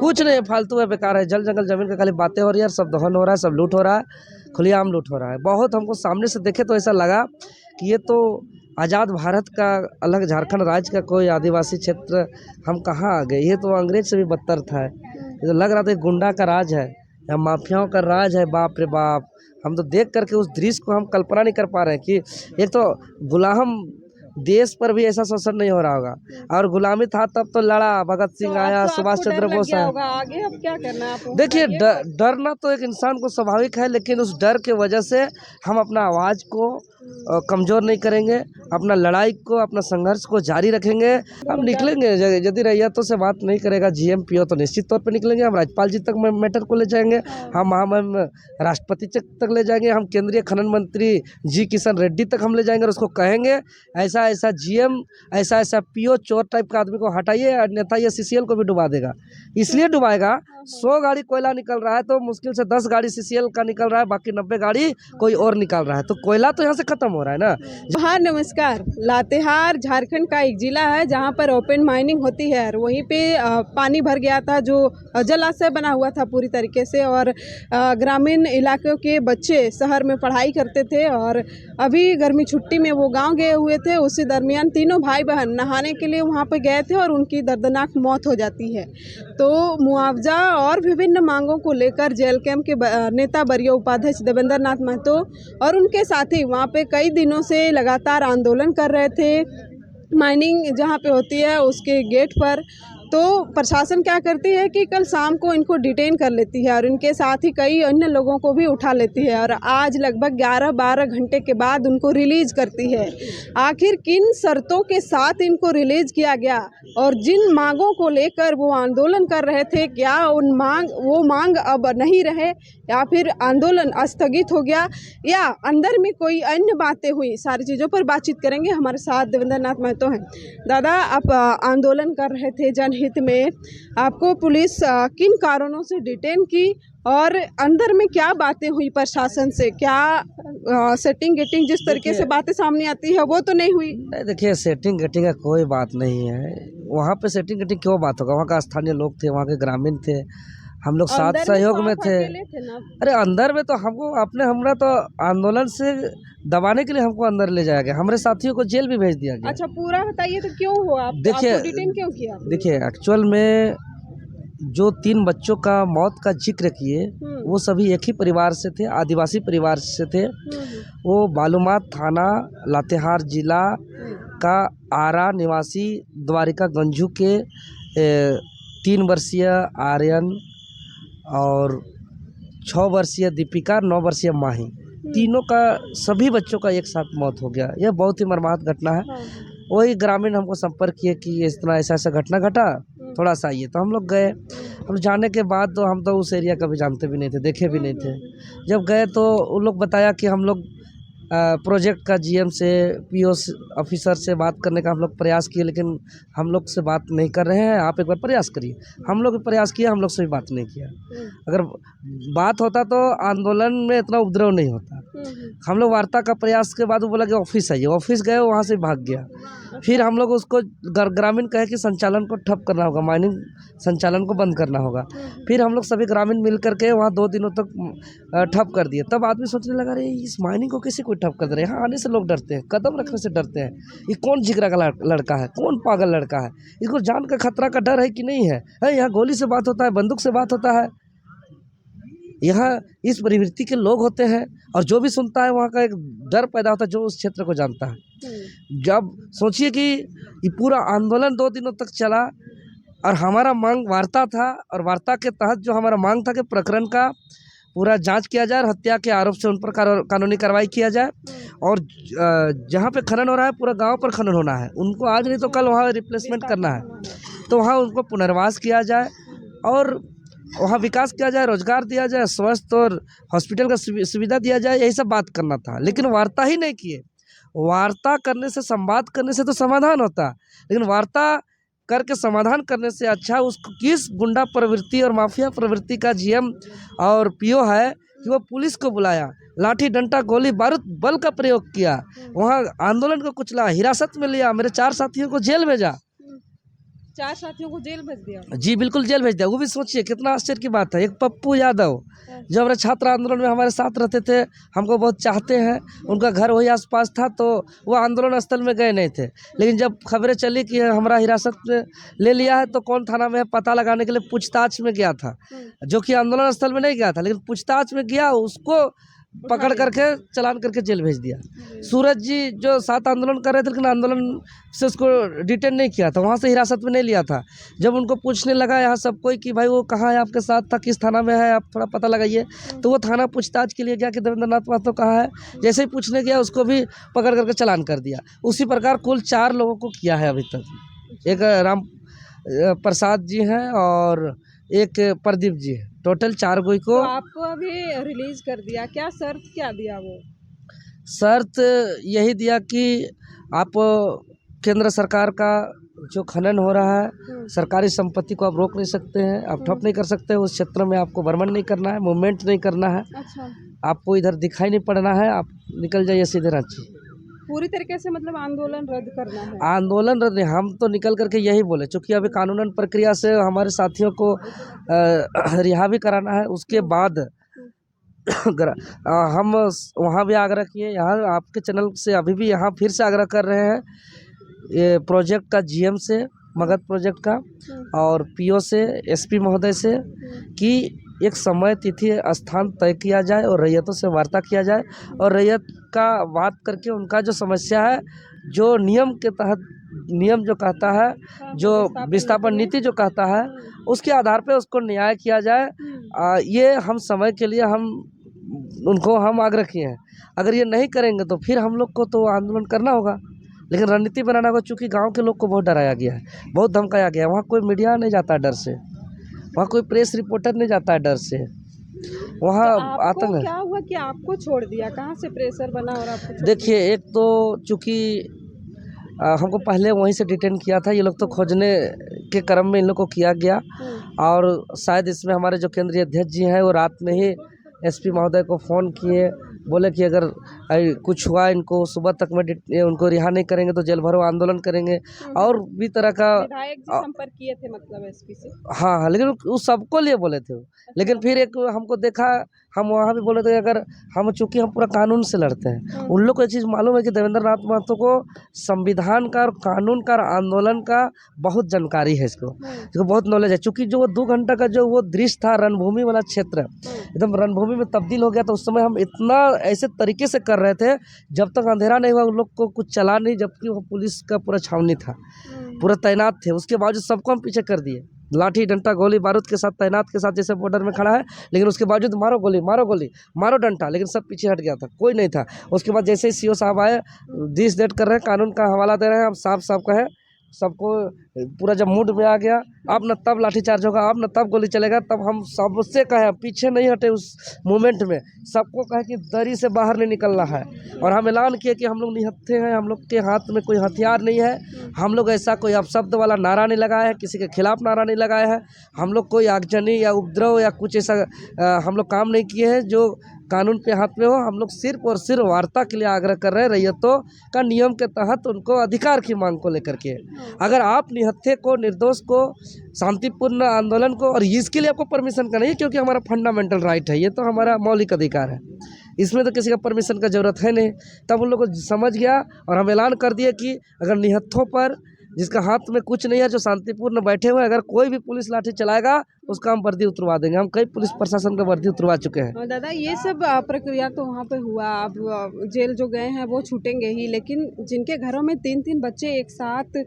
कुछ नहीं, फालतू है, बेकार है। जल जंगल जमीन का खाली बातें हो रही है, सब दहन हो रहा है, सब लूट हो रहा है, खुलेआम लूट हो रहा है। बहुत हमको सामने से देखे तो ऐसा लगा कि ये तो आज़ाद भारत का अलग झारखंड राज्य का कोई आदिवासी क्षेत्र, हम कहाँ आ गए। ये तो अंग्रेज से भी बदतर था। ये तो लग रहा था गुंडा का राज है या माफियाओं का राज है। बाप रे बाप, हम तो देख करके उस दृश्य को हम कल्पना नहीं कर पा रहे हैं कि एक तो गुलाम देश पर भी ऐसा शोषण नहीं हो रहा होगा। और गुलामी था तब तो लड़ा, भगत सिंह आया, सुभाष चंद्र बोस आया। आगे अब क्या करना है आपको? देखिए, डरना तो एक इंसान को स्वाभाविक है, लेकिन उस डर के वजह से हम अपना आवाज़ को कमज़ोर नहीं करेंगे, अपना लड़ाई को, अपना संघर्ष को जारी रखेंगे। हम निकलेंगे, यदि रैयतों से बात नहीं करेगा जीएम पीओ तो निश्चित तौर पे निकलेंगे। हम राज्यपाल जी तक मैटर को ले जाएंगे, हम राष्ट्रपति तक ले जाएंगे, हम केंद्रीय खनन मंत्री जी किशन रेड्डी तक हम ले जाएंगे और उसको कहेंगे ऐसा ऐसा जीएम, ऐसा ऐसा पीओ चोर टाइप का आदमी को हटाइए, अन्यथा ये सीसीएल को भी डुबा देगा। इसलिए डुबाएगा, 100 गाड़ी कोयला निकल रहा है तो मुश्किल से 10 गाड़ी सीसीएल का निकल रहा है, बाकी 90 गाड़ी कोई और निकाल रहा है, तो कोयला तो यहाँ से खत्म हो रहा है ना। हाँ नमस्कार। लातेहार झारखंड का एक जिला है जहाँ पर ओपन माइनिंग होती है और वहीं पे पानी भर गया था जो जलाशय बना हुआ था पूरी तरीके से, और ग्रामीण इलाकों के बच्चे शहर में पढ़ाई करते थे और अभी गर्मी छुट्टी में वो गांव गए हुए थे। उसी दरमियान तीनों भाई बहन नहाने के लिए वहाँ पे गए थे और उनकी दर्दनाक मौत हो जाती है। तो मुआवजा और विभिन्न मांगों को लेकर जेल कैंप के नेता बरिया उपाध्यक्ष देवेंद्र नाथ महतो और उनके साथी वहाँ पे कई दिनों से लगातार आंदोलन कर रहे थे। माइनिंग जहाँ पे होती है उसके गेट पर तो प्रशासन क्या करती है कि कल शाम को इनको डिटेन कर लेती है और इनके साथ ही कई अन्य लोगों को भी उठा लेती है और आज लगभग 11-12 घंटे के बाद उनको रिलीज करती है। आखिर किन शर्तों के साथ इनको रिलीज किया गया और जिन मांगों को लेकर वो आंदोलन कर रहे थे, क्या वो मांग अब नहीं रहे या फिर आंदोलन स्थगित हो गया या अंदर में कोई अन्य बातें हुई, सारी चीज़ों पर बातचीत करेंगे। हमारे साथ देवेंद्र नाथ महतो हैं। दादा, आप आंदोलन कर रहे थे जनहित में, आपको पुलिस किन कारणों से डिटेन की और अंदर में क्या बातें हुई प्रशासन से? क्या सेटिंग गेटिंग जिस तरीके से बातें सामने आती है वो तो नहीं हुई? नहीं, देखिए, सेटिंग गेटिंग का कोई बात नहीं है। वहाँ पे सेटिंग गेटिंग क्यों बात होगा? वहाँ का स्थानीय लोग थे, वहाँ के ग्रामीण थे, हम लोग साथ सहयोग में थे। अरे अंदर में तो हमको हमरा तो आंदोलन से दबाने के लिए हमको अंदर ले जाया गया, हमारे साथियों को जेल भी भेज दिया गया। अच्छा, पूरा बताइए तो क्यों हुआ? देखिए, आपको डिटेन क्यों किया? देखिए, एक्चुअल में जो 3 बच्चों का मौत का जिक्र किए वो सभी एक ही परिवार से थे, आदिवासी परिवार से थे। वो बालूमाथ थाना लातेहार जिला का आरा निवासी द्वारिका गंजू के 3 वर्षीय आर्यन और 6 वर्षीय दीपिका, 9 वर्षीय माही, तीनों का, सभी बच्चों का एक साथ मौत हो गया। यह बहुत ही मर्माहत घटना है। वही ग्रामीण हमको संपर्क किए कि इस तरह ऐसा ऐसा घटना घटा, थोड़ा सा आइए। तो हम लोग गए। हम जाने के बाद तो हम तो उस एरिया कभी जानते भी नहीं थे, देखे भी नहीं थे। जब गए तो उन लोग बताया कि हम लोग प्रोजेक्ट का जीएम से, पीओ ऑफिसर से बात करने का हम लोग प्रयास किए, लेकिन हम लोग से बात नहीं कर रहे हैं, आप एक बार प्रयास करिए। हम लोग प्रयास किया, हम लोग से भी बात नहीं किया। अगर बात होता तो आंदोलन में इतना उपद्रव नहीं होता। हम लोग वार्ता का प्रयास के बाद वो बोला कि ऑफिस आइए, ऑफिस गए, वहाँ से भाग गया। फिर हम लोग उसको ग्रामीण कहे कि संचालन को ठप करना होगा, माइनिंग संचालन को बंद करना होगा। फिर हम लोग सभी ग्रामीण मिल करके वहाँ 2 दिनों तक ठप कर दिए। तब आदमी सोचने लगा, अरे इस माइनिंग को कैसे कोई ठप कर दे रहे हैं? यहाँ आने से लोग डरते हैं, कदम रखने से डरते हैं। ये कौन जिगरा का लड़का है, कौन पागल लड़का है? इसको जान का खतरा का डर है कि नहीं है? यहाँ गोली से बात होता है, बंदूक से बात होता है। यहाँ इस प्रवृत्ति के लोग होते हैं और जो भी सुनता है वहाँ का एक डर पैदा होता है, जो उस क्षेत्र को जानता है। जब सोचिए कि ये पूरा आंदोलन 2 दिनों तक चला और हमारा मांग वार्ता था, और वार्ता के तहत जो हमारा मांग था कि प्रकरण का पूरा जांच किया जाए और हत्या के आरोप से उन पर कानूनी कार्रवाई किया जाए, और जहाँ पे खनन हो रहा है पूरा गांव पर खनन होना है, उनको आज नहीं तो कल वहाँ रिप्लेसमेंट करना है, तो वहाँ उनको पुनर्वास किया जाए और वहाँ विकास किया जाए, रोजगार दिया जाए, स्वास्थ्य और हॉस्पिटल का सुविधा दिया जाए, यही सब बात करना था। लेकिन वार्ता ही नहीं किए। वार्ता करने से, संवाद करने से तो समाधान होता, लेकिन वार्ता करके समाधान करने से अच्छा उसको किस गुंडा प्रवृत्ति और माफिया प्रवृत्ति का जीएम और पीओ है कि वो पुलिस को बुलाया, लाठी डंडा गोली बारूद बल का प्रयोग किया, वहाँ आंदोलन को कुचला, हिरासत में लिया, मेरे 4 साथियों को जेल भेजा। 4 साथियों को जेल भेज दिया। जी बिल्कुल जेल भेज दिया। वो भी सोचिए कितना आश्चर्य की बात है। एक पप्पू यादव जो हमारे छात्र आंदोलन में हमारे साथ रहते थे, हमको बहुत चाहते हैं, उनका घर वही आसपास था, तो वो आंदोलन स्थल में गए नहीं थे। लेकिन जब खबरें चली कि हमारा हिरासत में ले लिया है तो कौन थाना में है पता लगाने के लिए पूछताछ में गया था, जो कि आंदोलन स्थल में नहीं गया था, लेकिन पूछताछ में गया, उसको पकड़ करके चलान करके जेल भेज दिया। सूरज जी जो साथ आंदोलन कर रहे थे, लेकिन आंदोलन से उसको डिटेन नहीं किया था, वहाँ से हिरासत में नहीं लिया था। जब उनको पूछने लगा यहाँ सब कोई कि भाई वो कहाँ है, आपके साथ था, किस थाना में है, आप थोड़ा पता लगाइए, तो वो थाना पूछताछ के लिए गया कि देवेंद्र नाथ महतो कहाँ है। जैसे ही पूछने गया उसको भी पकड़ करके चलान कर दिया। उसी प्रकार कुल 4 लोगों को किया है अभी तक। एक राम प्रसाद जी हैं और एक प्रदीप जी है, टोटल 4 गोई को। तो आपको अभी रिलीज कर दिया, क्या शर्त क्या दिया वो? शर्त यही दिया कि आप केंद्र सरकार का जो खनन हो रहा है, सरकारी संपत्ति को आप रोक नहीं सकते हैं, आप ठप नहीं कर सकते, उस क्षेत्र में आपको भ्रमण नहीं करना है, मूवमेंट नहीं करना है, अच्छा, आपको इधर दिखाई नहीं पड़ना है, आप निकल जाइए सीधे रांची। पूरी तरीके से मतलब आंदोलन रद्द करना है। आंदोलन रद्द नहीं, हम तो निकल करके यही बोले, चूँकि अभी कानूनन प्रक्रिया से हमारे साथियों को रिहा भी कराना है। उसके बाद हम वहाँ भी आग्रह किए, यहाँ आपके चैनल से अभी भी यहाँ फिर से आग्रह कर रहे हैं, ये प्रोजेक्ट का जीएम से, मगध प्रोजेक्ट का, और पीओ से, एसपी महोदय से, कि एक समय तिथि स्थान तय किया जाए और रैयतों से वार्ता किया जाए, और रैयत का बात करके उनका जो समस्या है, जो नियम के तहत, नियम जो कहता है, जो विस्थापन नीति जो कहता है, उसके आधार पे उसको न्याय किया जाए। ये हम समय के लिए उनको आग्रह किए हैं। अगर ये नहीं करेंगे तो फिर हम लोग को तो आंदोलन करना होगा, लेकिन रणनीति बनाना होगा। चूँकि गांव के लोग को बहुत डराया गया है, बहुत धमकाया गया है। वहाँ कोई मीडिया नहीं जाता है डर से, वहाँ कोई प्रेस रिपोर्टर नहीं जाता है डर से, वहाँ तो आतंक है। क्या हुआ कि आपको छोड़ दिया, कहाँ से प्रेशर बना और आपको? देखिए, एक तो चूँकि हमको पहले वहीं से डिटेन किया था, ये लोग तो खोजने के क्रम में इन लोग को किया गया, और शायद इसमें हमारे जो केंद्रीय अध्यक्ष जी हैं वो रात में ही एसपी महोदय को फ़ोन किए, बोले कि अगर कुछ हुआ इनको सुबह तक में उनको रिहा नहीं करेंगे तो जेल भरो आंदोलन करेंगे, और भी तरह का। विधायक जी संपर्क किए थे मतलब एसपी से? हाँ, लेकिन वो सबको लिए बोले थे। लेकिन फिर एक हमको देखा, हम वहाँ भी बोले थे अगर हम, चूँकि हम पूरा कानून से लड़ते हैं, उन लोग को ये चीज़ मालूम है कि देवेंद्र नाथ महतो को संविधान का और कानून का और आंदोलन का बहुत जानकारी है, इसको बहुत नॉलेज है। चूँकि जो वो 2 घंटा का जो वो दृश्य था, रणभूमि वाला क्षेत्र एकदम रणभूमि में तब्दील हो गया था। उस समय हम इतना ऐसे तरीके से कर रहे थे, जब तक अंधेरा नहीं हुआ उन लोग को कुछ चला नहीं, जबकि वो पुलिस का पूरा छावनी था, पूरा तैनात थे। उसके बावजूद सबको हम पीछे कर दिए, लाठी डंडा गोली बारूद के साथ, तैनात के साथ, जैसे बॉर्डर में खड़ा है, लेकिन उसके बावजूद मारो गोली, मारो गोली, मारो डंडा, लेकिन सब पीछे हट गया था, कोई नहीं था। उसके बाद जैसे ही सीओ साहब आए, दिस डेट कर रहे हैं, कानून का हवाला दे रहे हैं, हम साफ साफ कहे सबको, पूरा जब मूड में आ गया, अब न तब लाठीचार्ज होगा, अब न तब गोली चलेगा, तब हम सबसे कहे, पीछे नहीं हटे उस मोमेंट में, सबको कहे कि दरी से बाहर नहीं निकलना है। और हम ऐलान किए कि हम लोग निहत्थे हैं, हम लोग के हाथ में कोई हथियार नहीं है, हम लोग ऐसा कोई अपशब्द वाला नारा नहीं लगाए हैं, किसी के खिलाफ नारा नहीं लगाए हैं, हम लोग कोई आगजनी या उपद्रव या कुछ ऐसा हम लोग काम नहीं किए हैं जो कानून पे हाथ में हो। हम लोग सिर्फ और सिर्फ वार्ता के लिए आग्रह कर रहे हैं, रैयतों का नियम के तहत उनको अधिकार की मांग को लेकर के। अगर आप निहत्थे को, निर्दोष को, शांतिपूर्ण आंदोलन को, और इसके लिए आपको परमिशन का नहीं है, क्योंकि हमारा फंडामेंटल राइट है, ये तो हमारा मौलिक अधिकार है, इसमें तो किसी का परमिशन का ज़रूरत है नहीं। तब उन लोग को समझ गया, और हम ऐलान कर दिए कि अगर निहत्थों पर, जिसका हाथ में कुछ नहीं है, जो शांतिपूर्ण बैठे हुए, अगर कोई भी पुलिस लाठी चलाएगा उसका हम वर्दी उतरवा देंगे। हम कई पुलिस प्रशासन का वर्दी उतरवा चुके हैं। दादा, ये सब प्रक्रिया तो वहाँ पे हुआ, अब जेल जो गए हैं वो छूटेंगे ही, लेकिन जिनके घरों में 3-3 बच्चे एक साथ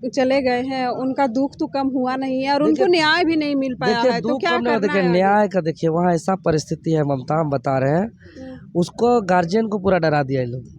चले गए हैं, उनका दुख तो कम हुआ नहीं है, और उनको न्याय भी नहीं मिल पाया है, तो क्या करना है? न्याय का देखिए, वहाँ ऐसा परिस्थिति है ममता, हम बता रहे हैं, उसको गार्जियन को पूरा डरा दिया ये लोग।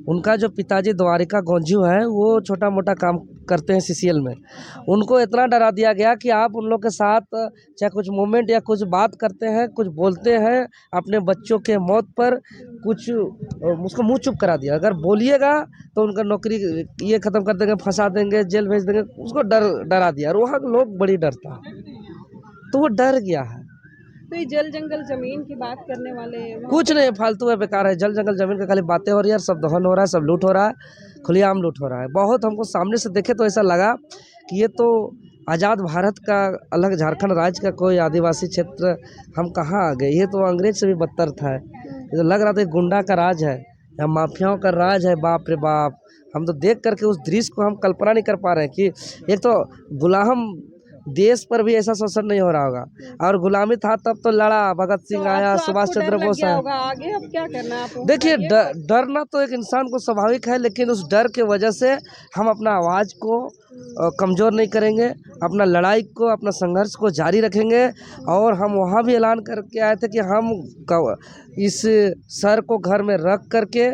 उनका जो पिताजी द्वारिका गोंझू है, वो छोटा मोटा काम करते हैं सीसीएल में, उनको इतना डरा दिया गया कि आप उन लोग के साथ चाहे कुछ मूवमेंट या कुछ बात करते हैं, कुछ बोलते हैं अपने बच्चों के मौत पर, कुछ उसको मुंह चुप करा दिया। अगर बोलिएगा तो उनका नौकरी ये ख़त्म कर देंगे, फंसा देंगे, जेल भेज देंगे, उसको डरा दिया। और वहाँ के लोग बड़ी डरता, तो वो डर गया है। तो ये जल जंगल जमीन की बात करने वाले कुछ नहीं, फालतू है, बेकार है। जल जंगल जमीन का खाली बातें हो रही है, सब दहन हो रहा है, सब लूट हो रहा है, खुलेआम लूट हो रहा है। बहुत हमको सामने से देखे तो ऐसा लगा कि ये तो आज़ाद भारत का अलग झारखंड राज्य का कोई आदिवासी क्षेत्र हम कहाँ आ गए, ये तो अंग्रेज से भी बदतर था। ये तो लग रहा था गुंडा का राज है या माफियाओं का राज है। बाप रे बाप, हम तो देख करके उस दृश्य को हम कल्पना नहीं कर पा रहे हैं कि एक तो गुलाम देश पर भी ऐसा शोषण नहीं हो रहा होगा, और गुलामी था तब तो लड़ा, भगत सिंह आया, सुभाष चंद्र बोस आया। आगे अब क्या करना है आपको? देखिए डरना तो एक इंसान को स्वाभाविक है, लेकिन उस डर के वजह से हम अपना आवाज़ को कमज़ोर नहीं करेंगे, अपना लड़ाई को, अपना संघर्ष को जारी रखेंगे। और हम वहाँ भी ऐलान करके आए थे कि हम इस सर को घर में रख करके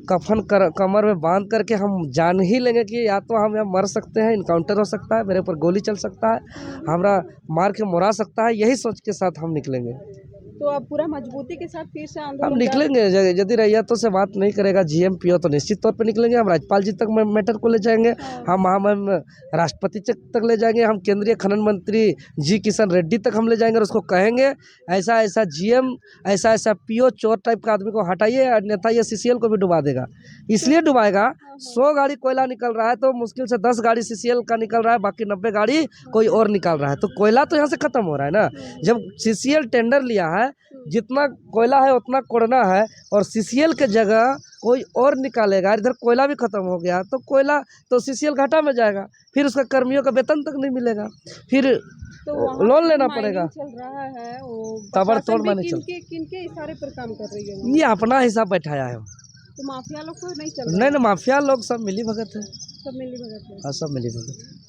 कफन कमर में बांध करके हम जान ही लेंगे कि या तो हम यहाँ मर सकते हैं, इनकाउंटर हो सकता है, मेरे ऊपर गोली चल सकता है, हमरा मार के मुड़ा सकता है। यही सोच के साथ हम निकलेंगे। तो अब पूरा मजबूती के साथ फिर से हम आंदोलन निकलेंगे। यदि रैयतों से बात नहीं करेगा GM PO तो निश्चित तौर पे निकलेंगे। हम राज्यपाल जी तक मैटर को ले जाएंगे, हम राष्ट्रपति तक ले जाएंगे, हम केंद्रीय खनन मंत्री जी किशन रेड्डी तक हम ले जाएंगे और उसको कहेंगे ऐसा ऐसा GM, ऐसा ऐसा PO चोर टाइप का आदमी को हटाइए, अन्यथा ये CCL को भी डुबा देगा। इसलिए डुबाएगा, 100 गाड़ी कोयला निकल रहा है तो मुश्किल से 10 गाड़ी CCL का निकल रहा है, बाकी 90 गाड़ी कोई और निकाल रहा है। तो कोयला तो यहाँ से खत्म हो रहा है ना। जब CCL टेंडर लिया है, जितना कोयला है उतना कोड़ना है, और CCL के जगह कोई और निकालेगा, इधर कोयला भी खत्म हो गया तो कोयला तो CCL घाटा में जाएगा, फिर उसका कर्मियों का वेतन तक नहीं मिलेगा, फिर तो लोन लेना पड़ेगा। चल रहा है वो ताबड़तोड़ प्रशासन भी माने चल, किनके इशारे पर काम कर रही है वहाँ? ये अपना हिसाब बैठाया है। तो माफिया लोग को नहीं चल रहा नहीं, माफिया लोग सब मिली भगत है, सब मिली भगत है। हाँ सब मिली भगत है।